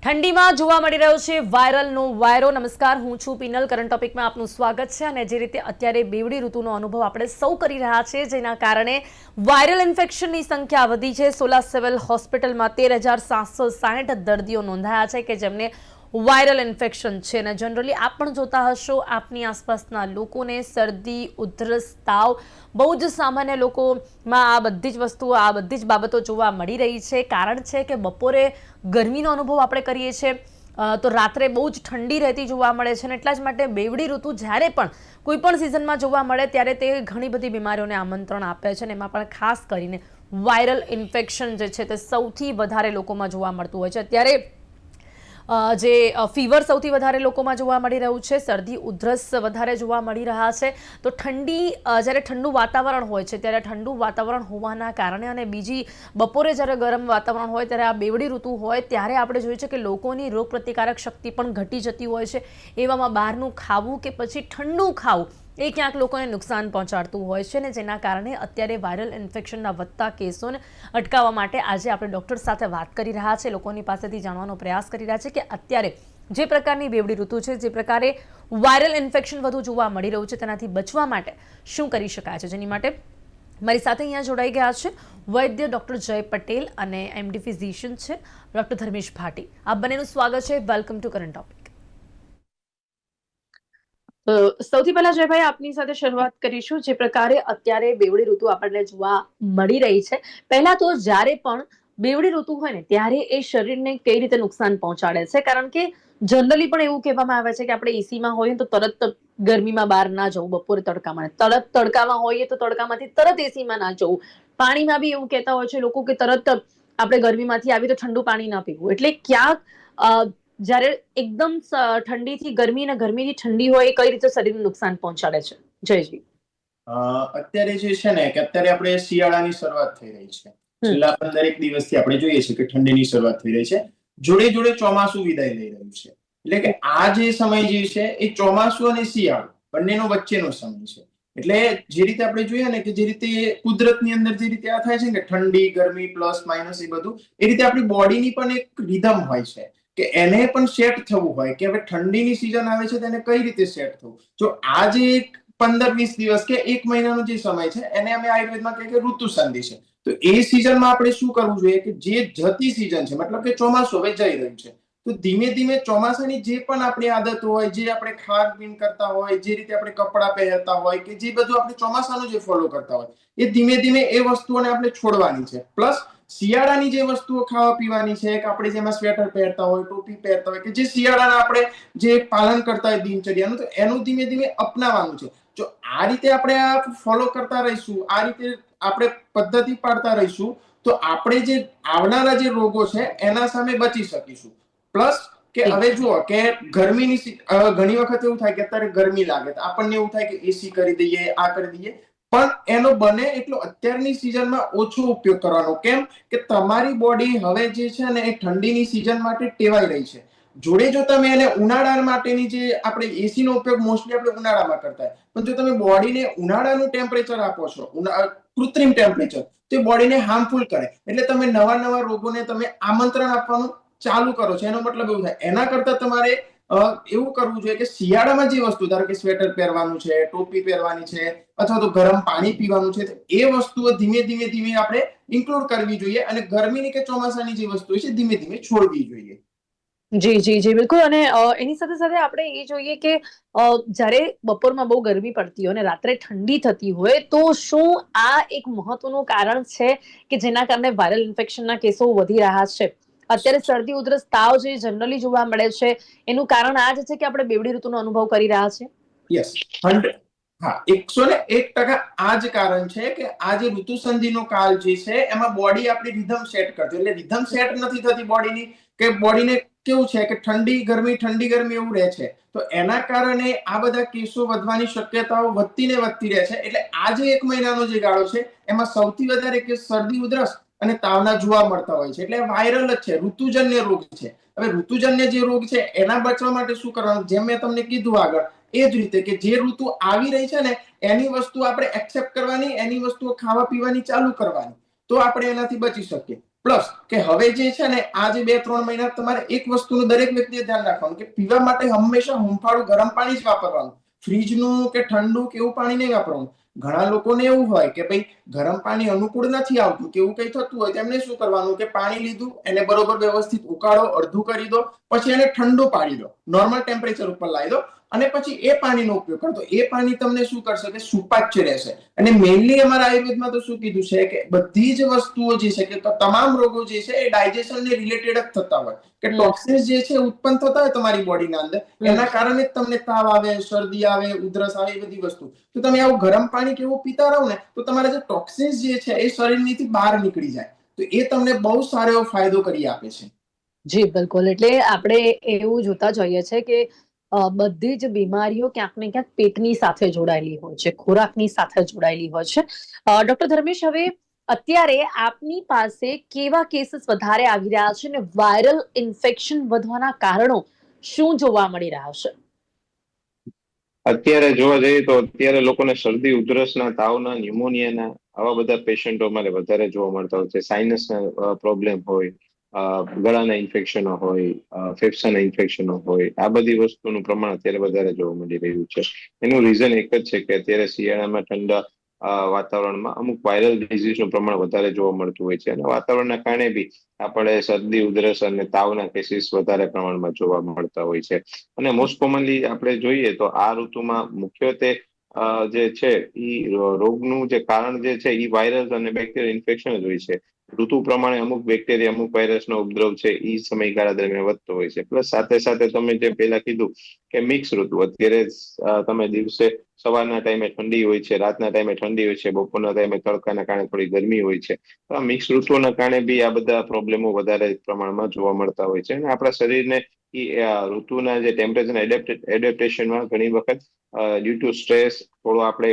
ઠંડીમાં જોવા મળી રહ્યો છે વાયરલનો વાયરો। નમસ્કાર, હું છું પિનલ। કરંટ ટોપિકમાં આપનું સ્વાગત છે। અને જે રીતે અત્યારે બેવડી ઋતુનો અનુભવ આપણે સૌ કરી રહ્યા છે, જેના કારણે વાયરલ ઇન્ફેક્શનની સંખ્યા વધી છે। સોલા સિવિલ હોસ્પિટલમાં 13,760 દર્દીઓ નોંધાયા છે કે જેમને વાયરલ ઇન્ફેક્શન છે। અને જનરલી આપ પણ જોતા હશો, આપની આસપાસના લોકોને શરદી, ઉધરસ, તાવ બહુ જ સામાન્ય લોકોમાં આ બધી જ વસ્તુઓ, આ બધી જ બાબતો જોવા મળી રહી છે। કારણ છે કે બપોરે ગરમીનો અનુભવ આપણે કરીએ છીએ તો રાત્રે બહુ જ ઠંડી રહેતી જોવા મળે છે। અને એટલા જ માટે બેવડી ઋતુ જ્યારે પણ કોઈ પણ સિઝનમાં જોવા મળે ત્યારે તે ઘણી બધી બીમારીઓને આમંત્રણ આપે છે। અને એમાં પણ ખાસ કરીને વાયરલ ઇન્ફેક્શન જે છે તે સૌથી વધારે લોકોમાં જોવા મળતું હોય છે। અત્યારે જે ફીવર સૌથી વધારે લોકોમાં જોવા મળી રહ્યું છે, શરદી ઉધરસ વધારે જોવા મળી રહ્યા છે। તો ઠંડી, જ્યારે ઠંડુ વાતાવરણ હોય છે ત્યારે ઠંડુ વાતાવરણ હોવાના કારણે અને બીજી બપોરે જ્યારે ગરમ વાતાવરણ હોય ત્યારે આ બેવડી ઋતુ હોય ત્યારે આપણે જોઈએ છે કે લોકોની રોગપ્રતિકારક શક્તિ પણ ઘટી જતી હોય છે। એવામાં બહારનું ખાવું કે પછી ઠંડુ ખાવું એ ક્યાંક લોકોને નુકસાન પહોંચાડતું હોય છે। અને જેના કારણે અત્યારે વાયરલ ઇન્ફેક્શનના વધતા કેસોને અટકાવવા માટે આજે આપણે ડૉક્ટર સાથે વાત કરી રહ્યા છે, લોકોની પાસેથી જાણવાનો પ્રયાસ કરી રહ્યા છે કે અત્યારે જે પ્રકારની બેવડી ઋતુ છે, જે પ્રકારે વાયરલ ઇન્ફેક્શન વધુ જોવા મળી રહ્યું છે, તેનાથી બચવા માટે શું કરી શકાય છે। જેની માટે મારી સાથે અહીંયા જોડાઈ ગયા છે વૈદ્ય ડૉક્ટર જય પટેલ અને એમડી ફિઝિશિયન છે ડૉક્ટર ધર્મેશ ભાટી। આપ બંનેનું સ્વાગત છે। Welcome to current topic. સૌથી પહેલા જયભાઈ, આપની સાથે શરૂઆત કરીશું। જે પ્રકારે અત્યારે બેવડી ઋતુ આપણને જોવા મળી રહી છે, પહેલા તો જ્યારે પણ બેવડી ઋતુ હોય ને ત્યારે એ શરીરને કઈ રીતે નુકસાન પહોંચાડે છે? કારણ કે જનરલી પણ એવું કહેવામાં આવે છે કે આપણે એસીમાં હોઈએ તો તરત ગરમીમાં બહાર ના જવું, બપોરે તડકામાં, તડકામાં હોઈએ તો તડકામાંથી તરત એસીમાં ના જવું, પાણીમાં બી એવું કહેતા હોય છે લોકો કે તરત આપણે ગરમીમાંથી આવી તો ઠંડુ પાણી ના પીવું। એટલે ક્યાંક જ્યારે એકદમ ઠંડીથી ગરમી અને ગરમીથી ઠંડી હોય એ કઈ રીતે શરીરને નુકસાન પહોંચાડે છે? જયજી। અત્યારે જે છે ને કે અત્યારે આપણે શિયાળાની શરૂઆત થઈ રહી છે। છેલ્લા 15 દિવસથી આપણે જોઈએ છે કે ઠંડીની શરૂઆત થઈ રહી છે, જોડે જોડે ચોમાસું વિદાય લઈ રહ્યું છે। એટલે કે આ જે સમય જે છે એ ચોમાસું અને શિયાળો બંનેનો વચ્ચેનો સમય છે। એટલે જે રીતે આપણે જોઈએ ને કે જે રીતે કુદરતની અંદર જે રીતે આ થાય છે કે ઠંડી, ગરમી, પ્લસ માઇનસ એ બધું, એ રીતે આપણી બોડીની પણ એક રિધમ હોય છે કે એને પણ સેટ થવું હોય કે હવે ઠંડીની સિઝન આવે છે તેને કઈ રીતે સેટ થવું। જો આ જે 15-20 દિવસ કે એક મહિનાનો જે સમય છે એને અમે આયુર્વેદમાં કહીએ કે ઋતુ સંધિ છે। તો એ સિઝનમાં આપણે શું કરવું જોઈએ કે જે જતી સિઝન છે, મતલબ કે ચોમાસું હવે જઈ રહ્યું છે, તો ધીમે ધીમે ચોમાસાની જે પણ આપણી આદત હોય, જે આપણે ખાનપીન કરતા હોય, જે રીતે આપણે કપડાં પહેરતા હોય કે જે બધું આપણે ચોમાસાનું જે ફોલો કરતા હોય, એ ધીમે ધીમે એ વસ્તુઓને આપણે છોડવાની છે। પ્લસ શિયાળાની જે વસ્તુઓ ખાવા પીવાની છે કે આપણે જેમાં સ્વેટર પહેરતા હોય, ટોપી પહેરતા હોય કે જે શિયાળાના આપણે જે પાલન કરતા હોય દિનચર્યાનું, તો એનું ધીમે ધીમે અપનાવવાનું છે। જો આ રીતે આપણે આ ફોલો કરતા રહીશું, આ રીતે આપણે પદ્ધતિ પાડતા રહીશું, તો આપણે જે આવનારા જે રોગો છે એના સામે બચી શકીશું। પ્લસ કે હવે જુઓ કે ગરમીની ઘણી વખત એવું થાય કે અત્યારે ગરમી લાગે તો આપણને એવું થાય કે એસી કરી દઈએ, આ કરી દઈએ, પણ એનો બને એટલો અત્યારની સિઝનમાં ઓછો ઉપયોગ કરવાનો। કેમ કે તમારી બોડી હવે જે છે ને એ ઠંડીની સિઝન માટે ટેવાઈ રહી છે। જોડે જો તમે એને ઉનાળા માટેની જે આપણે એસી નો ઉપયોગ મોસ્ટલી આપણે ઉનાળામાં કરતા હોય, પણ જો તમે બોડીને ઉનાળાનું ટેમ્પરેચર આપો છો, કૃત્રિમ ટેમ્પરેચર, તો બોડીને હાર્મફુલ કરે। એટલે તમે નવા નવા રોગોને તમે આમંત્રણ આપવાનું ચાલુ કરો છો। એનો મતલબ એવું થાય એના કરતા તમારે એવું કરવું જોઈએ કે શિયાળામાં જે વસ્તુ, ધારો કે સ્વેટર પહેરવાનું છે, ટોપી પહેરવાની છે, અથવા તો ગરમ પાણી પીવાનું છે, એ વસ્તુઓ ધીમે ધીમે ધીમે આપણે ઇન્ક્લુડ કરવી જોઈએ અને ગરમીની કે ચોમાસાની જે વસ્તુ છે ધીમે ધીમે છોડવી જોઈએ। જી જી જી, બિલકુલ। અને એની સાથે સાથે આપણે એ જોઈએ કે જ્યારે બપોરમાં બહુ ગરમી પડતી હોય અને રાત્રે ઠંડી થતી હોય, તો શું આ એક મહત્વનું કારણ છે કે જેના કારણે વાયરલ ઇન્ફેક્શનના કેસો વધી રહ્યા છે? અત્યારે શરદી, ઉધરસ, તાવ જે જનરલી જોવા મળે છે એનું કારણ આ જ છે કે આપણે બેવડી ઋતુનો અનુભવ કરી રહ્યા છીએ? યસ, 100, હા, 101% આ જ કારણ છે કે આ જે ઋતુ સંધિનો કાળ જે છે એમાં બોડી આપણી રિધમ સેટ કરતી, એટલે રિધમ સેટ નથી થતી બોડીની, કે બોડીને કેવું છે કે ઠંડી ગરમી એવું રહે છે, તો એના કારણે આ બધા કેસો વધવાની શક્યતાઓ વધતી ને વધતી રહે છે। એટલે આ જે એક મહિનાનો જે ગાળો છે એમાં સૌથી વધારે કેસ શરદી, ઉધરસ અને તાવના જોવા મળતા હોય છે। એટલે વાયરલ જ છે, ઋતુજન્ય રોગ છે। હવે ઋતુજન્ય જે રોગ છે એના બચવા માટે શું કરવાનું, જેમ મેં તમને કીધું આગળ, એ જ રીતે કે જે ઋતુ આવી રહી છે ને એની વસ્તુ આપણે એક્સેપ્ટ કરવાની, એની વસ્તુઓ ખાવા પીવાની ચાલુ કરવાની, તો આપણે એનાથી બચી શકીએ। પ્લસ કે હવે જે છે ને આ જે 2-3 મહિના તમારે એક વસ્તુનું દરેક વ્યક્તિએ ધ્યાન રાખવાનું કે પીવા માટે હંમેશા હુંફાળું ગરમ પાણી જ વાપરવાનું, ફ્રીજનું કે ઠંડુ કે એવું પાણી નહીં વાપરવાનું. ઘણા લોકોને એવું હોય કે ભાઈ ગરમ પાણી અનુકૂળ નથી આવતું કે એવું કઈ થતું હોય, તેમને શું કરવાનું કે પાણી લીધું, એને બરોબર વ્યવસ્થિત ઉકાળો, અડધું કરી દો, પછી એને ઠંડુ પાડી દો, નોર્મલ ટેમ્પરેચર ઉપર લાવી દો અને પછી એ પાણીનો ઉપયોગ કરો. તો એ પાણી તમને શું કરશે કે સુપાચ્ય રહેશે. અને મેઇનલી અમારા આયુર્વેદમાં તો શું કીધું છે કે બધી જ વસ્તુઓ જે છે કે તમામ રોગો જે છે એ ડાયજેશનને રિલેટેડ જ થતા હોય, કે ટોક્સિન્સ જે છે ઉત્પન્ન થતા હોય તમારી બોડીના અંદર, એના કારણે જ તમને તાવ આવે, શરદી આવે, ઉધરસ આવે, એ બધી વસ્તુ. તો તમે આવું ગરમ પાણી કેવું પીતા રહો ને તો તમારા જે ટોક્સિન્સ જે છે એ શરીરમાંથી બહાર નીકળી જાય, તો એ તમને બહુ સારો એવો ફાયદો કરી આપે છે. જી બિલકુલ. એટલે આપણે એવું જોતા જોઈએ છે કે બધી જ બીમારીઓ ક્યાંક ને ક્યાંક પેટની સાથે જોડાયેલી હોય છે, ખોરાકની સાથે જોડાયેલી હોય છે. ડોક્ટર ધર્મેશ, હવે અત્યારે આપની પાસે કેવા કેસીસ વધારે આવી રહ્યા છે ને વાયરલ ઇન્ફેક્શન વધવાના કારણો શું જોવા મળી રહ્યા છે? અત્યારે જોવા જઈએ તો અત્યારે લોકોને શરદી, ઉધરસના, તાવના, ન્યુમોનિયાના આવા બધા પેશન્ટો અમારે વધારે જોવા મળતા હોય છે. સાઇનસના પ્રોબ્લેમ હોય, ગળાના ઇન્ફેક્શનો હોય, ફેફસાના ઇન્ફેક્શનો હોય, આ બધી વસ્તુનું પ્રમાણ અત્યારે વધારે જોવા મળી રહ્યું છે. એનું રીઝન એક જ છે કે અત્યારે શિયાળામાં ઠંડા વાતાવરણમાં અમુક વાયરલ ડિઝીઝનું પ્રમાણ વધારે જોવા મળતું હોય છે, અને વાતાવરણના કારણે બી આપણે શરદી, ઉધરસ અને તાવના કેસીસ વધારે પ્રમાણમાં જોવા મળતા હોય છે. અને મોસ્ટ કોમનલી આપણે જોઈએ તો આ ઋતુમાં મુખ્યત્વે જે છે એ રોગનું જે કારણ જે છે એ વાયરસ અને બેક્ટેરિયલ ઇન્ફેક્શન જ હોય છે. ઋતુ પ્રમાણે અમુક બેક્ટેરિયા, અમુક વાયરસનો ઉપદ્રવ છે એ સમયગાળા દરમિયાન વધતો હોય છે. પ્લસ સાથે સાથે તમે જે પહેલા કીધું કે મિક્સ ઋતુ, અત્યારે તમે દિવસે સવારના ટાઈમે ઠંડી હોય છે, રાતના ટાઈમે ઠંડી હોય છે, બપોરના ટાઈમે તડકાના કારણે થોડી ગરમી હોય છે. તો આ મિક્સ ઋતુઓના કારણે બી આ બધા પ્રોબ્લેમો વધારે પ્રમાણમાં જોવા મળતા હોય છે. અને આપણા શરીરને ઋતુના જે ટેમ્પરેચર એડેપ્ટેશનમાં ઘણી વખત ડ્યુ ટુ સ્ટ્રેસ, થોડો આપણે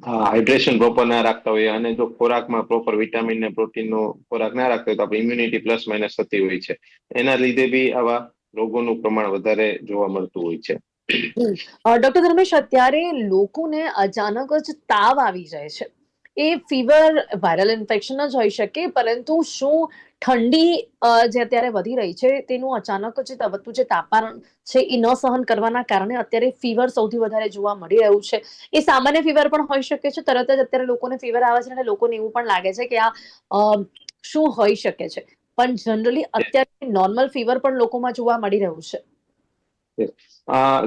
હાઇડ્રેશન પ્રોપર ના રાખતા હોઈએ અને જો ખોરાકમાં પ્રોપર વિટામિન ને પ્રોટીનનો ખોરાક ના રાખતા હોય તો આપણી ઇમ્યુનિટી પ્લસ માઇનસ થતી હોય છે. એના લીધે બી આવા રોગોનું પ્રમાણ વધારે જોવા મળતું હોય છે. ડોક્ટર ધર્મેશ, અત્યારે લોકોને અચાનક જ તાવ આવી જાય છે. એ ફીવર વાયરલ ઇન્ફેક્શન જ હોઈ શકે, પરંતુ શું ઠંડી જે અત્યારે વધી રહી છે તેનું અચાનક જ વધતું જે તાપમાન છે એ ન સહન કરવાના કારણે અત્યારે ફીવર સૌથી વધારે જોવા મળી રહ્યું છે. એ સામાન્ય ફીવર પણ હોઈ શકે છે. તરત જ અત્યારે લોકોને ફીવર આવે છે અને લોકોને એવું પણ લાગે છે કે આ શું હોઈ શકે છે, પણ જનરલી અત્યારે નોર્મલ ફીવર પણ લોકોમાં જોવા મળી રહ્યું છે.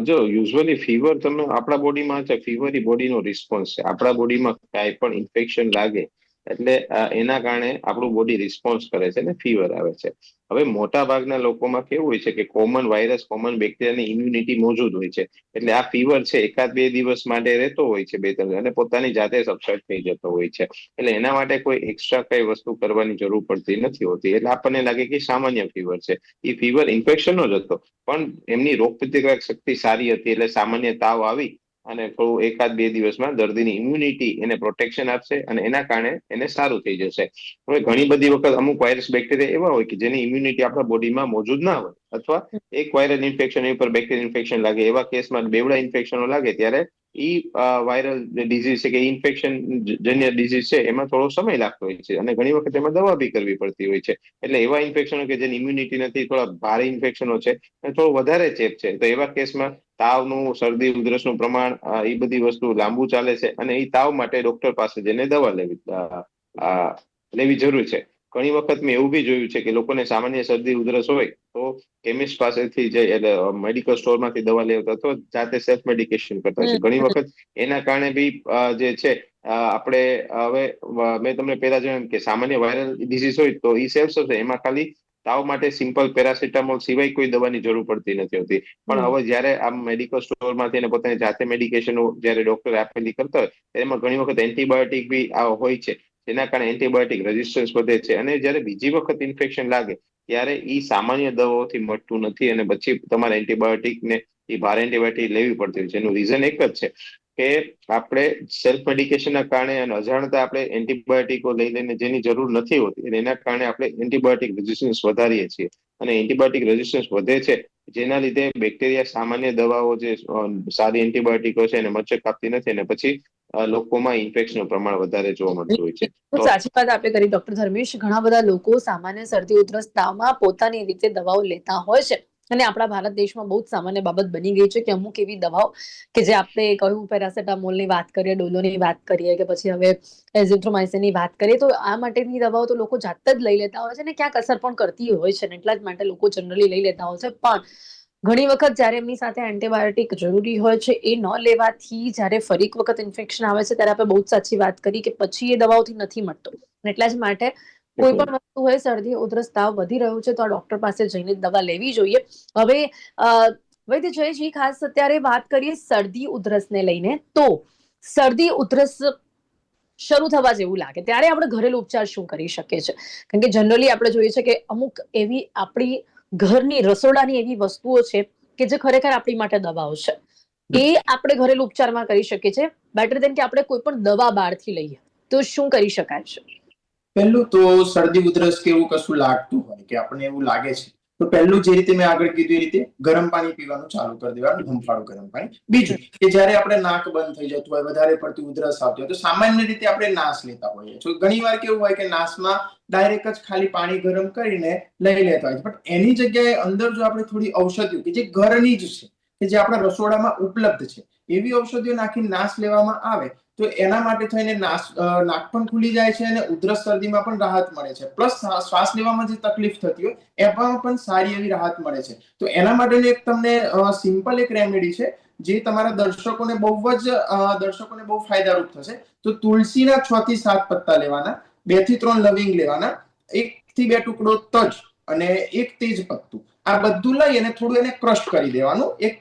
જો યુઝ્યુઅલી ફીવર તમે આપણા બોડીમાં છે, ફીવર એ બોડીનો રિસ્પોન્સ છે. આપણા બોડીમાં કાંઈ પણ ઇન્ફેક્શન લાગે એટલે એના કારણે આપણું બોડી રિસ્પોન્સ કરે છે અને ફીવર આવે છે. હવે મોટા ભાગના લોકોમાં કેવું હોય છે કે કોમન વાયરસ, કોમન બેક્ટેરિયાની ઇમ્યુનિટી મોજૂદ હોય છે. એટલે આ ફીવર છે 1-2 દિવસ માટે રહેતો હોય છે, 2-3, અને પોતાની જાતે સબસાઇડ થઈ જતો હોય છે. એટલે એના માટે કોઈ એક્સ્ટ્રા કઈ વસ્તુ કરવાની જરૂર પડતી નથી હોતી. એટલે આપણને લાગે કે સામાન્ય ફીવર છે. એ ફીવર ઇન્ફેક્શનનો જ હતો, પણ એમની રોગપ્રતિકારક શક્તિ સારી હતી એટલે સામાન્ય તાવ આવી અને થોડું 1-2 દિવસમાં દર્દીની ઇમ્યુનિટી એને પ્રોટેક્શન આપશે અને એના કારણે એને સારું થઈ જશે. હવે ઘણી બધી વખત અમુક વાયરસ, બેક્ટેરિયા એવા હોય કે જેની ઇમ્યુનિટી આપણા બોડીમાં મોજૂદ ના હોય, અથવા એક વાયરલ ઇન્ફેક્શન ઉપર બેક્ટેરિયલ ઇન્ફેક્શન લાગે, એવા કેસમાં બેવડા ઇન્ફેક્શનો લાગે ત્યારે વાયરલ ડિઝીઝ છે કે ઇન્ફેક્શન જન્ય ડિઝીઝ છે એમાં થોડો સમય લાગતો હોય છે અને ઘણી વખત એમાં દવા બી કરવી પડતી હોય છે. એટલે એવા ઇન્ફેક્શનો કે જેની ઇમ્યુનિટી નથી, થોડા ભારે ઇન્ફેક્શનો છે અને થોડો વધારે ચેપ છે, તો એવા કેસમાં તાવનું, શરદી, ઉધરસનું પ્રમાણ એ બધી વસ્તુ લાંબુ ચાલે છે અને એ તાવ માટે ડોક્ટર પાસે જઈને દવા લેવી જરૂર છે. ઘણી વખત મેં એવું બી જોયું છે કે લોકોને સામાન્ય શરદી, ઉધરસ હોય તો કેમિસ્ટ પાસેથી જઈ એટલે મેડિકલ સ્ટોરમાંથી દવા લેતા અથવા જાતે સેલ્ફ મેડિકેશન કરતા હોય છે. ઘણી વખત એના કારણે બી જે છે આપણે હવે મેં તમને પહેલા જણાવ્યું કે સામાન્ય વાયરલ ડિઝીઝ હોય તો એ સેલ્ફ હશે, એમાં ખાલી તાવ માટે સિમ્પલ પેરાસિટામોલ સિવાય કોઈ દવાની જરૂર પડતી નથી હોતી. પણ હવે જયારે આમ મેડિકલ સ્ટોરમાંથી એને પોતાની જાતે મેડિકેશનો જયારે ડોક્ટર આપેલી કરતા હોય એમાં ઘણી વખત એન્ટીબાયોટિક બી હોય છે, જેના કારણે એન્ટીબાયોટિક રેઝિસ્ટન્સ વધે છે. અને જયારે બીજી વખત ઇન્ફેક્શન લાગે ત્યારે એ સામાન્ય દવાઓથી મળતું નથી અને પછી તમારે એન્ટીબાયોટિક ને એ ભારે એન્ટીબાયોટિક લેવી પડતી હોય છે. એનું રીઝન એક જ છે કે આપણે સેલ્ફ મેડિકેશનના કારણે અને અજાણતા આપણે એન્ટીબાયોટિકો લઈ લઈને જેની જરૂર નથી હોતી અને એના કારણે આપણે એન્ટીબાયોટિક રેઝિસ્ટન્સ વધારીએ છીએ અને એન્ટીબાયોટિક રેઝિસ્ટન્સ વધે છે, જેના લીધે બેક્ટેરિયા સામાન્ય દવાઓ જે સારી એન્ટીબાયોટિકો છે એને મચ્ચક આપતી નથી અને પછી લોકોમાં ઇન્ફેક્શનનું પ્રમાણ વધારે જોવા મળતું હોય છે. તો તો સાચી વાત આપણે કરી ડોક્ટર ધર્મેશ. ઘણા બધા લોકો સામાન્ય શરદી ઉધરસ તાવમાં પોતાની રીતે દવાઓ લેતા હોય છે અને આપણા ભારત દેશમાં બહુ જ સામાન્ય બાબત બની ગઈ છે કે અમુક એવી દવાઓ કે જે આપણે કહ્યું પેરાસેટામોલની વાત કરીએ, ડોલોની વાત કરીએ કે પછી હવે એઝિથ્રોમાઇસિનની વાત કરીએ, તો આ માટેની દવાઓ તો લોકો જાતે જ લઈ લેતા હોય છે ને ક્યાંક અસર પણ કરતી હોય છે ને એટલા જ માટે લોકો જનરલી લઈ લેતા હોય છે. પણ ઘણી વખત જ્યારે એમની સાથે એન્ટીબાયોટિક જરૂરી હોય છે એ ન લેવાથી જ્યારે ફરી એક વખત ઇન્ફેક્શન આવે છે ત્યારે આપણે બહુ જ સાચી વાત કરી કે પછી એ દવાઓથી નથી મટતો. એટલા જ માટે કોઈ પણ વસ્તુ હોય શરદી ઉધરસ તાવ વધી રહ્યું છે તો આ ડોક્ટર પાસે જઈને દવા લેવી જોઈએ. હવે વૈદ્ય જયજી, ખાસ અત્યારે વાત કરીએ શરદી ઉધરસને લઈને, તો શરદી ઉધરસ શરૂ થવા જેવું લાગે ત્યારે આપણે ઘરેલું ઉપચાર શું કરી શકીએ છીએ? કારણ કે જનરલી આપણે જોઈએ છે કે અમુક એવી આપણી ઘરની રસોડાની એવી વસ્તુઓ છે કે જે ખરેખર આપણી માટે દવાઓ છે, એ આપણે ઘરેલું ઉપચારમાં કરી શકીએ છીએ બેટર દેન કે આપણે કોઈ પણ દવા બહારથી લઈએ. તો શું કરી શકાય છે? પહેલું તો શરદી ઉધરસ કે એવું કશું લાગતું હોય કે આપણને એવું લાગે છે તો પહેલું જે રીતે મેં આગળ કીધું એ રીતે ગરમ પાણી પીવાનું ચાલુ કરી દેવાનું, હૂંફાળું ગરમ પાણી. બીજું કે જ્યારે આપણે નાક બંધ થઈ જતું હોય, વધારે પડતી ઉધરસ આવતી હોય તો સામાન્ય રીતે આપણે નાશ લેતા હોઈએ છીએ. ઘણી વાર કેવું હોય કે નાશમાં ડાયરેક્ટ જ ખાલી પાણી ગરમ કરીને લઈ લેતા હોય છે, પણ એની જગ્યાએ અંદર જો આપણે થોડી ઔષધિઓ કે જે ઘરની જ છે, કે જે આપણા રસોડામાં ઉપલબ્ધ છે, એવી ઔષધિઓ નાખી નાશ લેવામાં આવે તો એના માટે થઈને નાક પણ ખુલી જાય છે અને ઉધરસ શરદીમાં પણ રાહત મળે છે. પ્લસ શ્વાસ લેવામાં જે તકલીફ થતી હોય એમાં પણ સારી એવી રાહત મળે છે. તો એના માટેની એક તમને સિમ્પલ એક રેમેડી છે જે તમારા દર્શકોને બહુ ફાયદારૂપ થશે. તો તુલસીના 6 થી 7 પત્તા લેવાના, 2 થી 3 લવિંગ લેવાના, 1 થી 2 ટુકડો તજ અને 1 તેજ પત્તું, આ બધું લઈ અને થોડું એને ક્રશ કરી દેવાનું. એક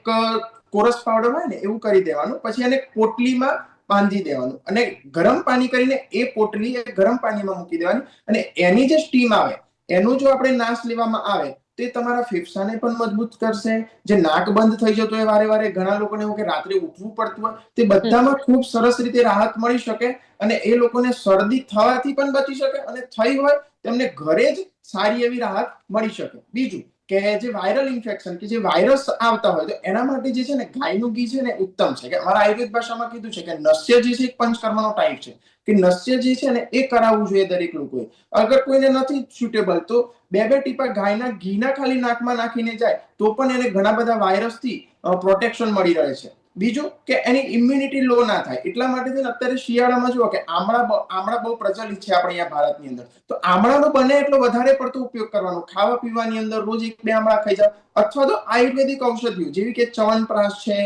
કોરસ પાવડર હોય ને એવું કરી દેવાનું. પછી એને પોટલીમાં બાંધી દેવાનું અને ગરમ પાણી કરીને એ પોટલી એ ગરમ પાણીમાં મૂકી દેવાની અને એની જે સ્ટીમ આવે એનો જો આપણે નાશ લેવામાં આવે તો એ તમારા ફેફસાને પણ મજબૂત કરશે. જે નાક બંધ થઈ જતો હોય વારે વારે, ઘણા લોકોને એવું કે રાત્રે ઉઠવું પડતું હોય, તે બધામાં ખૂબ સરસ રીતે રાહત મળી શકે અને એ લોકોને શરદી થવાથી પણ બચી શકે અને થઈ હોય તેમને ઘરે જ સારી એવી રાહત મળી શકે. બીજું કે જે વાયરલ ઇન્ફેક્શન કે જે વાયરસ આવતા હોય તો એના માટે જે છે ને ગાયનું ઘી છે ને ઉત્તમ છે. કે અમારા આયુર્વેદ ભાષામાં કીધું છે કે નસ્ય જે છે એક પંચકર્મનો ટાઈપ છે કે નસ્ય જે છે ને એ કરાવવું જોઈએ દરેક લોકોએ. અગર કોઈને નથી સુટેબલ તો 2 ટીપા ગાયના ઘીના ખાલી નાકમાં નાખીને જાય તો પણ એને ઘણા બધા વાયરસથી પ્રોટેક્શન મળી રહે છે. બીજું કે એની ઇમ્યુનિટી લો ના થાય એટલા માટે અત્યારે શિયાળામાં જુઓ કે આમળા બહુ પ્રચલિત છે આપણે અહીંયા ભારતની અંદર. તો આમળાનો બને એટલો વધારે પડતો ઉપયોગ કરવાનો. ખાવા પીવાની અંદર રોજ 1-2 આમળા ખાઈ જાવ, અથવા તો આયુર્વેદિક ઔષધિઓ જેવી કે ચ્યવનપ્રાશ છે,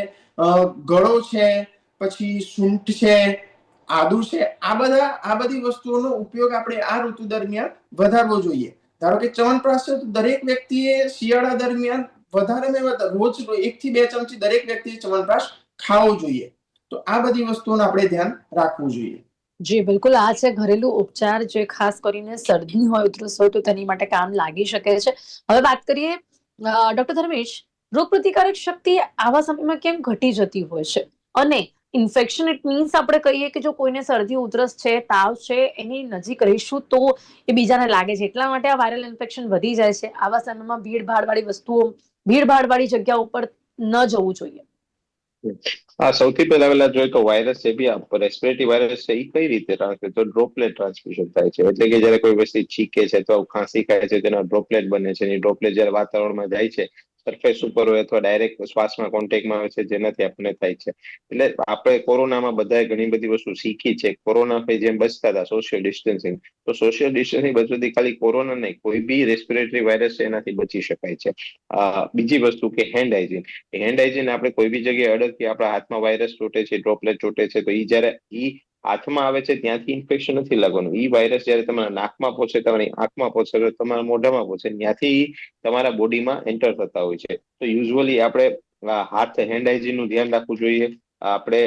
ગળો છે, પછી સૂંઠ છે, આદુ છે, આ બધી વસ્તુઓનો ઉપયોગ આપણે આ ઋતુ દરમિયાન વધારવો જોઈએ. ધારો કે ચ્યવનપ્રાશ છે તો દરેક વ્યક્તિએ શિયાળા દરમિયાન વધારેમાં વધારે રોજ 1 થી 2 ચમચી દરેક વ્યક્તિએ ચ્યવનપ્રાશ ખાવો જોઈએ. તો આ બધી વસ્તુઓનું આપણે ધ્યાન રાખવું જોઈએ. જી બિલકુલ, આ છે ઘરેલું ઉપચાર જે ખાસ કરીને શરદી હોય ઉધરસ હોય તો તેની માટે કામ લાગી શકે છે. હવે વાત કરીએ ડોક્ટર ધર્મેશ, રોગ પ્રતિકારક શક્તિ આવા સમયમાં કેમ ઘટી જતી હોય છે? અને ઇન્ફેક્શન ઇટ મીન્સ આપણે કહીએ કે જો કોઈને શરદી ઉધરસ છે, તાવ છે, એની નજીક રહીશું તો એ બીજાને લાગે છે, એટલા માટે આ વાયરલ ઇન્ફેક્શન વધી જાય છે. આવા સમયમાં ભીડભાડ વાળી જગ્યા ઉપર ન જવું જોઈએ. સૌથી પહેલા જોઈએ તો વાયરસ છે બી રેસ્પિરેટરી વાયરસ છે એ કઈ રીતે ટ્રાન્સમિટ તો ડ્રોપલેટ ટ્રાન્સમિશન થાય છે. એટલે કે જયારે કોઈ વ્યક્તિ છીકે છે તો ખાંસી ખાય છે તેના ડ્રોપલેટ બને છે. ડ્રોપલેટ જયારે વાતાવરણમાં જાય છે સરફેસ ઉપર હોય અથવા ડાયરેક્ટ શ્વાસમાં કોન્ટેક્ટમાં આવે છે જેનાથી આપણને થાય છે. એટલે આપણે કોરોનામાં બધાએ ઘણી બધી વસ્તુ શીખી છે. કોરોના જેમ બચતા હતા સોશિયલ ડિસ્ટન્સિંગ, તો સોશિયલ ડિસ્ટન્સિંગ બચવાથી ખાલી કોરોના નહીં કોઈ બી રેસ્પિરેટરી વાયરસ છે એનાથી બચી શકાય છે. બીજી વસ્તુ કે હેન્ડ હાઇજીન આપણે કોઈ બી જગ્યાએ અડકીએ આપણા હાથમાં વાયરસ ચોટે છે, ડ્રોપલેટ ચોટે છે, તો જયારે હાથમાં આવે છે ત્યાંથી ઇન્ફેક્શન નથી લાગવાનું. વાયરસ જયારે તમારા નાકમાં પહોંચે, તમારી આંખમાં પહોંચે, તમારા મોઢામાં પહોંચે, ત્યાંથી તમારા બોડીમાં એન્ટર થતા હોય છે. તો યુઝ્યુઅલી આપણે હેન્ડ હાઇજીન નું ધ્યાન રાખવું જોઈએ. આપણે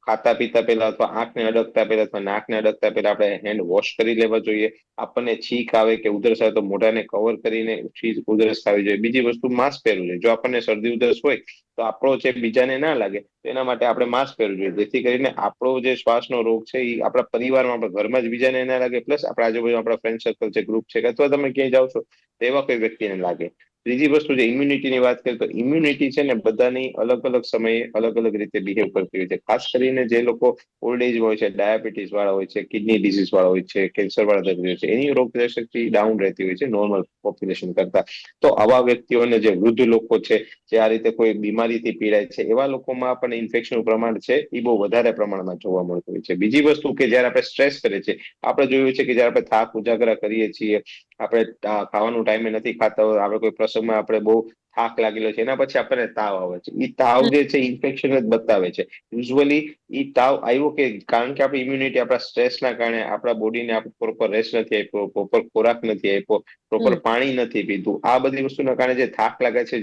ખાતા પીતા પહેલા અથવા આંખને અડકતા પહેલા અથવા નાકને અડકતા પહેલા આપણે હેન્ડ વોશ કરી લેવા જોઈએ. આપણને છીંક આવે કે ઉધરસ આવે તો મોઢાને કવર કરીને ઉધરસ ખાવી જોઈએ. બીજી વસ્તુ માસ્ક પહેરવું જોઈએ. જો આપણને શરદી ઉધરસ હોય તો આપણો ચેપ બીજાને ના લાગે તો એના માટે આપણે માસ્ક પહેરવું જોઈએ, જેથી કરીને આપણો જે શ્વાસનો રોગ છે એ આપણા પરિવારમાં, આપણા ઘરમાં જ બીજાને ના લાગે, પ્લસ આપણા આજુબાજુ આપણા ફ્રેન્ડ સર્કલ છે, ગ્રુપ છે, અથવા તમે ક્યાંય જાઓ છો તો એવા કોઈ વ્યક્તિને લાગે. ત્રીજી વસ્તુ જે ઇમ્યુનિટીની વાત કરીએ તો ઇમ્યુનિટી છે ને બધાની અલગ અલગ સમયે અલગ અલગ રીતે બિહેવ કરતી હોય છે. ખાસ કરીને જે લોકો ઓલ્ડ એજ હોય છે, ડાયાબિટીસ વાળા હોય છે, કિડની ડિઝીઝ વાળા હોય છે, કેન્સર વાળા દર્દી હોય છે, એની રોગ શક્તિ ડાઉન રહેતી હોય છે નોર્મલ પોપ્યુલેશન કરતા. તો આવા વ્યક્તિઓને જે વૃદ્ધ લોકો છે, જે આ રીતે કોઈ બીમારીથી પીડાય છે, એવા લોકોમાં પણ ઇન્ફેક્શનનું પ્રમાણ છે એ બહુ વધારે પ્રમાણમાં જોવા મળતું હોય છે. બીજી વસ્તુ કે જયારે આપણે સ્ટ્રેસ કરીએ છીએ, આપણે જોયું છે કે જયારે આપણે થાક ઉજાગરા કરીએ છીએ, આપણે ખાવાનું ટાઈમે નથી ખાતા હોય, આપણે કોઈ પ્રસંગમાં આપણે બહુ થાક લાગેલો છે, એના પછી આપણને તાવ આવે છે. એ તાવ જે છે ઇન્ફેક્શન જ બતાવે છે. યુઝ્યુઅલી એ તાવ આવ્યો કે કારણ કે આપણી ઇમ્યુનિટી આપણા સ્ટ્રેસના કારણે આપણા બોડીને આપણે પ્રોપર રેસ્ટ નથી આપ્યો, પ્રોપર ખોરાક નથી આપ્યો, પ્રોપર પાણી નથી પીધું. આ બધી વસ્તુના કારણે જે થાક લાગે છે,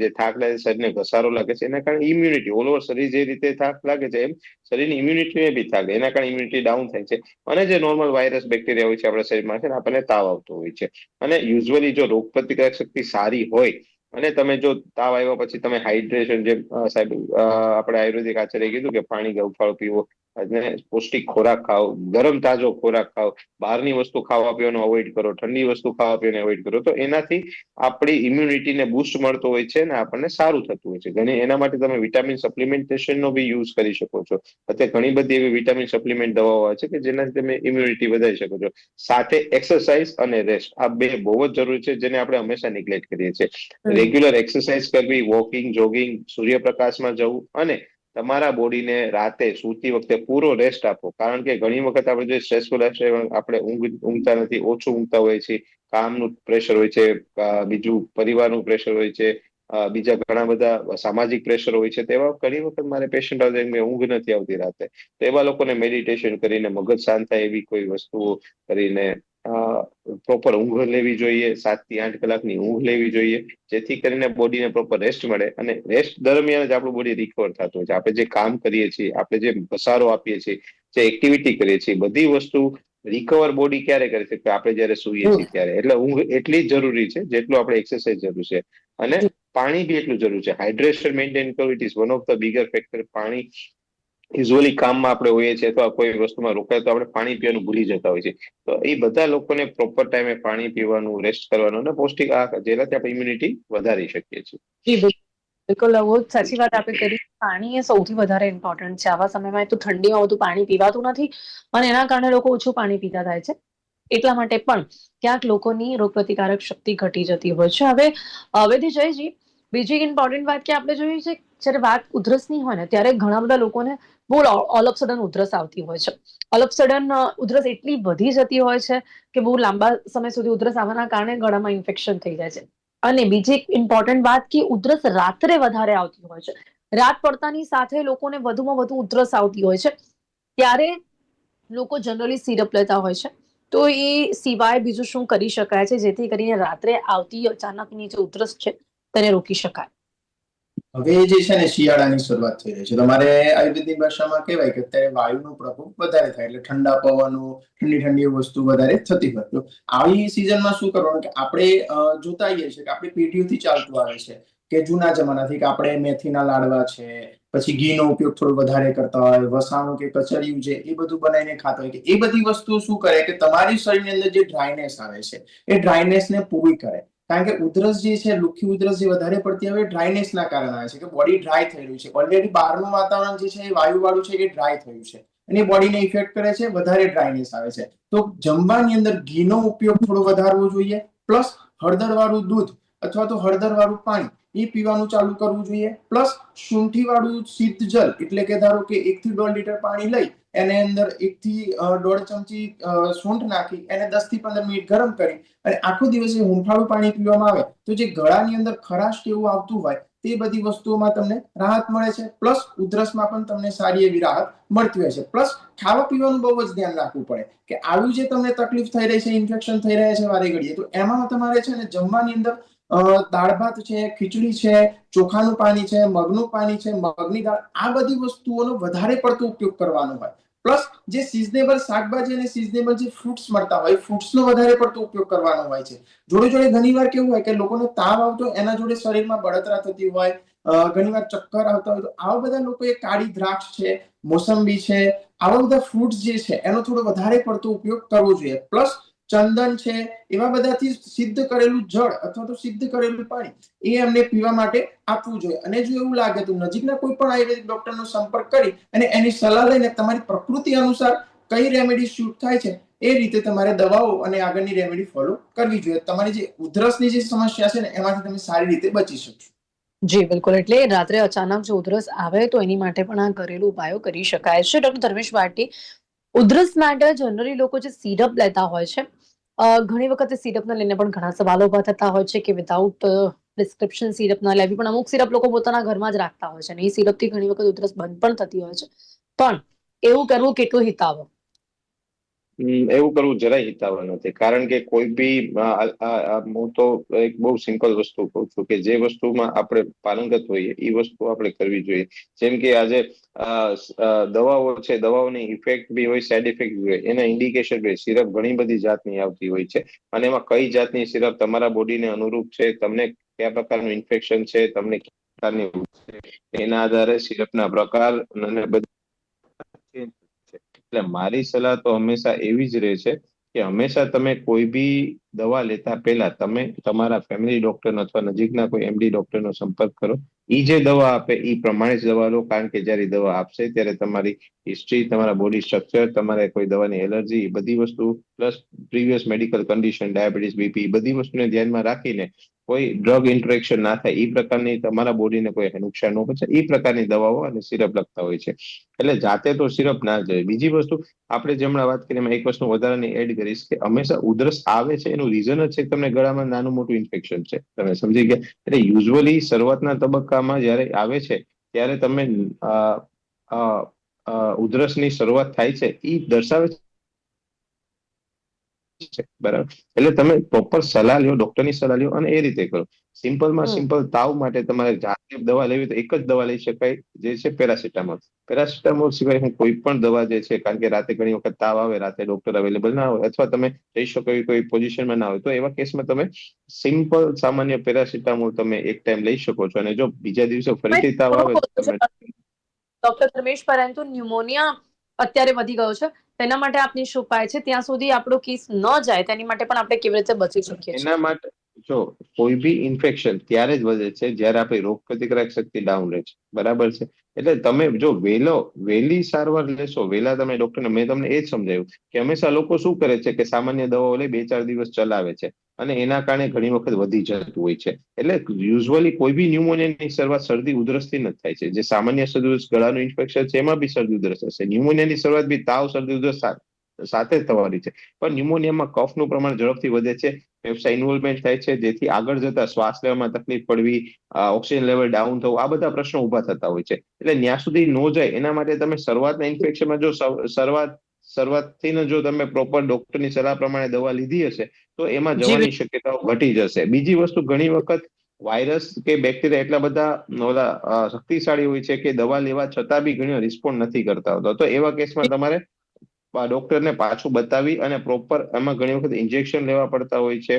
શરીરને ઘસારો લાગે છે, એના કારણે ઇમ્યુનિટી ઓલ ઓવર શરીર જે રીતે થાક લાગે છે, એમ શરીરની ઇમ્યુનિટીને બી થાક, એના કારણે ઇમ્યુનિટી ડાઉન થાય છે. અને જે નોર્મલ વાયરસ બેક્ટેરિયા હોય છે આપણા શરીરમાં છે ને, આપણને તાવ આવતો હોય છે. અને યુઝ્યુઅલી જો રોગ પ્રતિકારક શક્તિ સારી હોય અને તમે જો તાવ આવ્યા પછી તમે હાઇડ્રેશન, જે સાહેબ આપણે આયુર્વેદિક આચાર્ય કીધું કે પાણી ગળફાળ પીવો અને પૌષ્ટિક ખોરાક ખાઓ, ગરમ તાજો ખોરાક ખાઓ, બહારની વસ્તુ ખાવા પીવાનું અવોઇડ કરો, ઠંડી વસ્તુ ખાવા પીવાનું અવોઇડ કરો, તો એનાથી આપણી ઇમ્યુનિટીને બૂસ્ટ મળતો હોય છે ને આપણને સારું થતું હોય છે. એના માટે તમે વિટામિન સપ્લિમેન્ટેશનનો બી યુઝ કરી શકો છો. અત્યારે ઘણી બધી એવી વિટામિન સપ્લિમેન્ટ દવાઓ આવે છે કે જેનાથી તમે ઇમ્યુનિટી વધારી શકો છો. સાથે એક્સરસાઇઝ અને રેસ્ટ, આ બે બહુ જ જરૂરી છે, જેને આપણે હંમેશા નિગ્લેક્ટ કરીએ છીએ. રેગ્યુલર એક્સરસાઇઝ કરવી, વોકિંગ, જોગિંગ, સૂર્યપ્રકાશમાં જવું અને તમારા બોડીને રાતે સૂતી વખતે પૂરો રેસ્ટ આપો. કારણ કે ઘણી વખત આપણે જે સ્ટ્રેસફુલ લાઈફસ્ટાઈલ, આપણે ઊંઘતા નથી, ઓછું ઊંઘતા હોય છે, કામનું પ્રેશર હોય છે, બીજું પરિવારનું પ્રેશર હોય છે, બીજા ઘણા બધા સામાજિક પ્રેશર હોય છે. તેવા ઘણી વખત મારે પેશન્ટ આવે કે ઊંઘ નથી આવતી રાતે, તો એવા લોકોને મેડિટેશન કરીને મગજ શાંત થાય એવી કોઈ વસ્તુઓ કરીને પ્રોપર ઊંઘ લેવી જોઈએ. 7 થી 8 કલાકની ઊંઘ લેવી જોઈએ, જેથી કરીને બોડીને પ્રોપર રેસ્ટ મળે. અને રેસ્ટ દરમિયાન જ આપણું બોડી રિકવર થતું હોય છે. આપણે જે કામ કરીએ છીએ, આપણે જે ઘસારો આપીએ છીએ, જે એક્ટિવિટી કરીએ છીએ, બધી વસ્તુ રિકવર બોડી ક્યારે કરે છે? આપણે જયારે સૂઈએ છીએ ત્યારે. એટલે ઊંઘ એટલી જ જરૂરી છે જેટલું આપણે એક્સરસાઇઝ જરૂર છે. અને પાણી બી એટલું જરૂર છે. હાઇડ્રેશન મેન્ટેન કરવું, it is one of the bigger factor. પાણી યુઝ્યુઅલી કામમાં આપણે હોઈએ છીએ અથવા કોઈ વસ્તુમાં રોકાય તો આપણે પાણી પીવાનું ભૂલી જતા હોય છે. તો એ બધા લોકોને પ્રોપર ટાઈમે પાણી પીવાનું, રેસ્ટ કરવાનું અને પૌષ્ટિક આહાર, જેનાથી આપણે ઇમ્યુનિટી વધારી શકીએ છીએ. જી બિલકુલ, બહુ જ સાચી વાત આપણે કરી. પાણી એ સૌથી વધારે ઇમ્પોર્ટન્ટ છે. આવા સમયમાં તો ઠંડીમાં વધુ પાણી પીવાતું નથી અને એના કારણે લોકો ઓછું પાણી પીતા થાય છે. એટલા માટે પણ ક્યાંક લોકોની રોગપ્રતિકારક શક્તિ ઘટી જતી હોય છે. હવેથી જયજી, બીજી ઇમ્પોર્ટન્ટ વાત કે આપણે જોઈએ છે, જ્યારે વાત ઉધરસની હોય ને, ત્યારે ઘણા બધા લોકોને બહુ ઓલ ઓફ સડન ઉધરસ આવતી હોય છે. ઓલ ઓફ સડન ઉધરસ એટલી વધી જતી હોય છે કે બહુ લાંબા સમય સુધી ઉધરસ આવવાના કારણે ગળામાં ઇન્ફેક્શન થઈ જાય છે. અને બીજી એક ઇમ્પોર્ટન્ટ વાત કે ઉધરસ રાત્રે વધારે આવતી હોય છે. રાત પડતાની સાથે લોકોને વધુમાં વધુ ઉધરસ આવતી હોય છે. ત્યારે લોકો જનરલી સિરપ લેતા હોય છે. તો એ સિવાય બીજું શું કરી શકાય છે જેથી કરીને રાત્રે આવતી અચાનકની જે ઉધરસ છે તેને રોકી શકાય? હવે જે છે ને, શિયાળાની શરૂઆત થઈ રહી છે. તમારે આયુર્વેદિક ભાષામાં કહેવાય કે અત્યારે વાયુનો પ્રકોપ વધારે થાય, એટલે ઠંડા પવનો, ઠંડી ઠંડી વસ્તુ વધારે થતી હોય. તો આવી સિઝનમાં શું કરવાનું કે આપણે જોતા આવીએ છીએ કે આપણી પેઢીઓથી ચાલતું આવે છે કે જૂના જમાનાથી, કે આપણે મેથીના લાડવા છે, પછી ઘીનો ઉપયોગ થોડો વધારે કરતા હોય, વસાણું કે કચરિયું છે એ બધું બનાવીને ખાતા હોય. કે એ બધી વસ્તુ શું કરે કે તમારી શરીરની અંદર જે ડ્રાયનેસ આવે છે એ ડ્રાયનેસને પૂરી કરે. કારણ કે ઉધરસ જે છે, લુખી ઉધરસ જે વધારે પડતી આવે ડ્રાયનેસના કારણે આવે છે, કે બોડી ડ્રાય થઈ રહ્યું છે. ઓલરેડી બહારનું વાતાવરણ જે છે એ વાયુ વાળું છે, એ ડ્રાય થયું છે અને બોડીને ઇફેક્ટ કરે છે, વધારે ડ્રાયનેસ આવે છે. તો જમવાની અંદર ઘીનો ઉપયોગ થોડો વધારવો જોઈએ. પ્લસ હળદર વાળું દૂધ અથવા તો હળદર વાળું પાણી એ પીવાનું ચાલુ કરવું જોઈએ. પ્લસ શુંઠી વાળું શીત જલ, એટલે કે ધારો કે 1 થી 1.5 લીટર પાણી લઈ એને અંદર 1 થી 1.5 ચમચી સૂંઠ નાખી એને 10 થી 15 મિનિટ ગરમ કરી અને આખો દિવસ હુંફાળું પાણી પીવામાં આવે તો જે ગળાની અંદર ખરાશ કેવું આવતું હોય તે બધી વસ્તુઓમાં તમને રાહત મળે છે. પ્લસ ઉધરસમાં પણ તમને સારી એવી રાહત મળતી હોય છે. પ્લસ ખાવા પીવાનું બહુ જ ધ્યાન રાખવું પડે કે આવી જે તમને તકલીફ થઈ રહી છે, ઇન્ફેક્શન થઈ રહ્યા છે વારે ઘડીએ, તો એમાં તમારે છે ને જમવાની અંદર દાળ ભાત છે, ખીચડી છે, ચોખાનું પાણી છે, મગનું પાણી છે, મગની દાળ, આ બધી વસ્તુઓનો વધારે પડતો ઉપયોગ કરવાનો હોય. પ્લસ જે સિઝનેબલ શાકભાજી અને સિઝનેબલ જે ફ્રૂટ્સ મળતા હોય, ફ્રૂટ્સનો વધારે પડતો ઉપયોગ કરવાનો હોય છે. જોડે જોડે ઘણી વાર કેવું હોય કે લોકોને તાવ આવતો, એના જોડે શરીરમાં બળતરા થતી હોય, ઘણી વાર ચક્કર આવતા હોય, તો આવા બધા લોકોએ કાળી દ્રાક્ષ છે, મોસંબી છે, આવા બધા ફ્રૂટ્સ જે છે એનો થોડો વધારે પડતો ઉપયોગ કરવો જોઈએ. પ્લસ ચંદન છે, એવા બધાથી સિદ્ધ કરેલું જળ અથવા તો સિદ્ધ કરેલું પાણી એ એમને પીવા માટે આપવું જોઈએ. અને જો એવું લાગે તો નજીકના કોઈ પણ આયુર્વેદિક ડોક્ટરનો સંપર્ક કરી અને એની સલાહ લઈને તમારી પ્રકૃતિ અનુસાર કઈ રેમેડી શૂટ થાય છે એ રીતે તમારે દવાઓ અને આગળની રેમેડી ફોલો કરવી જોઈએ. તમારી જે ઉધરસની જે સમસ્યા છે ને એમાંથી તમે સારી રીતે બચી શકશો. જી બિલકુલ. એટલે રાત્રે અચાનક જો ઉધરસ આવે તો એની માટે પણ આ ઘરેલું ઉપાયો કરી શકાય છે. ડોક્ટર ધર્મેશ ભાટી, ઉધરસ માટે જનરલી લોકો જે સિરપ લેતા હોય છે, ઘણી વખત સિરપને લઈને પણ ઘણા સવાલો ઉભા થતા હોય છે કે વિધાઉટ પ્રિસ્ક્રિપ્શન સિરપ ના લેવી, પણ અમુક સિરપ લોકો પોતાના ઘરમાં જ રાખતા હોય છે અને એ સિરપથી ઘણી વખત ઉધરસ બંધ પણ થતી હોય છે. પણ એવું કરવું કેટલું હિતાવહ? એવું કરવું જરાય હિતાવહ નથી. કારણ કે કોઈ બી હું તો એક બહુ સિમ્પલ વસ્તુ કહું છું કે જે વસ્તુમાં આપણે પારંગત હોઈએ એ વસ્તુ આપણે કરવી જોઈએ. જેમ કે આજે દવાઓ છે, દવાઓની ઇફેક્ટ બી હોય, સાઈડ ઇફેક્ટ બી હોય, એના ઇન્ડિકેશન બી. સિરપ ઘણી બધી જાતની આવતી હોય છે અને એમાં કઈ જાતની સિરપ તમારા બોડીને અનુરૂપ છે, તમને કયા પ્રકારનું ઇન્ફેક્શન છે, તમને કયા પ્રકારની એના આધારે સિરપના પ્રકાર અને બધા change છે. એટલે મારી સલાહ તો હંમેશા એવી જ રહે છે કે હંમેશા તમે કોઈ બી દવા લેતા પહેલા તમે તમારા ફેમિલી ડોક્ટર અથવા નજીકના કોઈ એમડી ડોક્ટરનો સંપર્ક કરો. ઈ જે દવા આપે એ પ્રમાણે જ દવા લો. કારણ કે જયારે દવા આપશે ત્યારે તમારી હિસ્ટ્રી, તમારા બોડી સ્ટ્રક્ચર, તમારે કોઈ દવાની એલર્જી, બધી વસ્તુ plus previous medical condition, diabetes, BP, બધી વસ્તુને ધ્યાનમાં રાખીને કોઈ ડ્રગ ઇન્ટરેક્શન ના થાય એ પ્રકારની તમારા બોડીને કોઈ નુકસાન ન પહોંચે એ પ્રકારની દવાઓ અને સિરપ લખતા હોય છે. એટલે જાતે તો સિરપ ના જ જોઈએ. બીજી વસ્તુ આપણે જે હમણાં વાત કરી એમાં એક વસ્તુ વધારાની એડ કરીશ કે હંમેશા ઉધરસ આવે છે એનું રીઝન જ છે કે તમને ગળામાં નાનું મોટું ઇન્ફેક્શન છે. તમે સમજી ગયા? એટલે યુઝ્યુઅલી શરૂઆતના તબક્કામાં જયારે આવે છે ત્યારે તમે ઉધરસની શરૂઆત થાય છે એ દર્શાવે છે. બરાબર? એટલે તમે પ્રોપર સલાહ લ્યો, ડોક્ટરની સલાહ લ્યો અને એ રીતે કરો. સિમ્પલમાં સિમ્પલ તાવ માટે તમારે જાતે દવા લેવી તો એક જ દવા લઈ શકાય, જે છે પેરાસિટામોલ. પેરાસિટામોલ સિવાય હું કોઈ પણ દવા જે છે, કારણ કે રાતે ઘણી વખત તાવ આવે, રાતે ડોક્ટર અવેલેબલ ના હોય અથવા તમે જઈ શકો એવી કોઈ પોઝિશનમાં ના હોય, તો એવા કેસમાં તમે સિમ્પલ સામાન્ય પેરાસિટામોલ તમે એક ટાઈમ લઈ શકો છો. અને જો બીજા દિવસે ફરીથી તાવ આવે તો તમે ડોક્ટર ધર્મેશ, પરંતુ ન્યુમોનિયા અત્યારે વધી ગયો છે, તેના માટે આપની શું ઉપાય છે? ત્યાં સુધી આપણો કેસ ન જાય તેની માટે પણ આપણે કેવી રીતે બચી શકીએ છીએ? એના માટે જો કોઈ બી ઇન્ફેક્શન ત્યારે જ વધે છે જ્યારે આપણી રોગ પ્રતિકારક શક્તિ ડાઉન રહે છે. બરાબર છે? એટલે તમે જો વહેલી સારવાર લેશો, વહેલા તમે ડોક્ટરને, મેં તમને એ જ સમજાવ્યું કે હંમેશા લોકો શું કરે છે કે સામાન્ય દવાઓ લઈ 2-4 દિવસ ચલાવે છે અને એના કારણે ઘણી વખત વધી જતું હોય છે. એટલે યુઝ્યુઅલી કોઈ બી ન્યુમોનિયાની શરૂઆત શરદી ઉધરસથી જ થાય છે. જે સામાન્ય શરદી ઉધરસ ગળાનું ઇન્ફેક્શન છે એમાં બી શરદી ઉધરસ હશે. ન્યુમોનિયાની શરૂઆત બી તાવ, શરદી ઉધરસ સાથે જ થવાની છે. પણ ન્યુમોનિયામાં કફનું પ્રમાણ ઝડપથી વધે છે, ફેફસા ઇન્વોલ્વમેન્ટ થાય છે, જેથી આગળ જતા શ્વાસ લેવામાં તકલીફ પડવી, ઓક્સિજન લેવલ ડાઉન થવું, આ બધા પ્રશ્નો ઉભા થતા હોય છે. એટલે ત્યાં સુધી ન જાય એના માટે તમે શરૂઆતના ઇન્ફેક્શનમાં જો શરૂઆતથી જો તમે પ્રોપર ડોક્ટરની સલાહ પ્રમાણે દવા લીધી હશે તો એમાં જી જવાની શક્યતાઓ ઘટી જશે. બીજી વસ્તુ, ઘણી વખત વાયરસ કે બેક્ટેરિયા એટલા બધા શક્તિશાળી હોય છે કે દવા લેવા છતાં બી ઘણી રિસ્પોન્ડ નથી કરતા હોતા. તો એવા કેસમાં તમારે ડોક્ટરને પાછું બતાવી અને પ્રોપર એમાં ઘણી વખત ઇન્જેક્શન લેવા પડતા હોય છે,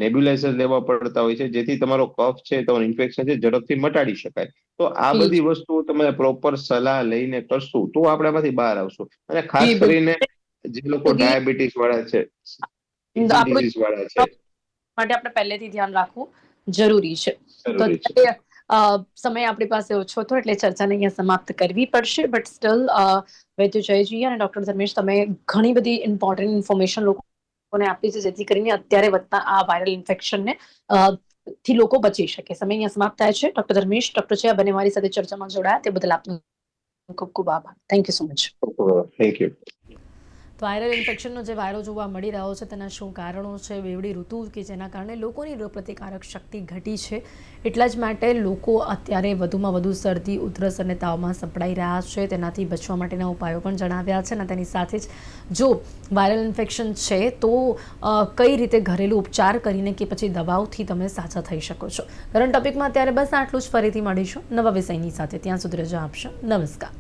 નેબ્યુલાઇઝર લેવા પડતા હોય છે, જેથી તમારો કફ છે, તમારું ઇન્ફેક્શન છે, ઝડપથી મટાડી શકાય. તો આ જી બધી વસ્તુઓ તમે પ્રોપર સલાહ લઈને કરશું તો આપણામાંથી બહાર આવશું. અને ખાસ જી કરીને જે લોકો સુધી ડાયાબિટીસ વાળા છે, કિડની આપણું ડિઝીઝ વાળા છે, માટે આપણે પહેલેથી ધ્યાન રાખવું જરૂરી છે. તો જરૂરી છે. અત્યારે સમય આપણી પાસે ઓછો હતો એટલે ચર્ચાને અહીંયા સમાપ્ત કરવી પડશે. બટ સ્ટીલ વૈદ્ય જયજી અને ડોક્ટર ધર્મેશ, તમે ઘણી બધી ઇમ્પોર્ટન્ટ ઇન્ફોર્મેશન લોકોને આપી છે, જેથી કરીને અત્યારે વધતા આ વાયરલ ઇન્ફેક્શનને થી લોકો બચી શકે. સમય અહીંયા સમાપ્ત થાય છે. ડોક્ટર ધર્મેશ, ડોક્ટર છે, બંને મારી સાથે ચર્ચામાં જોડાયા તે બદલ આપનો ખૂબ ખૂબ આભાર. Thank you so much. Thank you. Viral ઇન્ફેક્શનનો જે વાયરો જોવા મળી રહ્યો છે તેના શું કારણો છે? બેવડી ઋતુ કે જેના કારણે લોકોની રોગપ્રતિકારક શક્તિ ઘટી છે, એટલા જ માટે લોકો અત્યારે વધુમાં વધુ શરદી, ઉધરસ અને તાવમાં સપડાઈ રહ્યા છે. તેનાથી બચવા માટેના ઉપાયો પણ જણાવ્યા છે અને તેની સાથે જ જો વાયરલ ઇન્ફેક્શન છે તો કઈ રીતે ઘરેલું ઉપચાર કરીને કે પછી દવાઓથી તમે સાજા થઈ શકો છો. કરંટ ટોપિકમાં અત્યારે બસ આટલું જ. ફરીથી મળીશું નવા વિષયની સાથે. ત્યાં સુધી રજા આપશો. નમસ્કાર.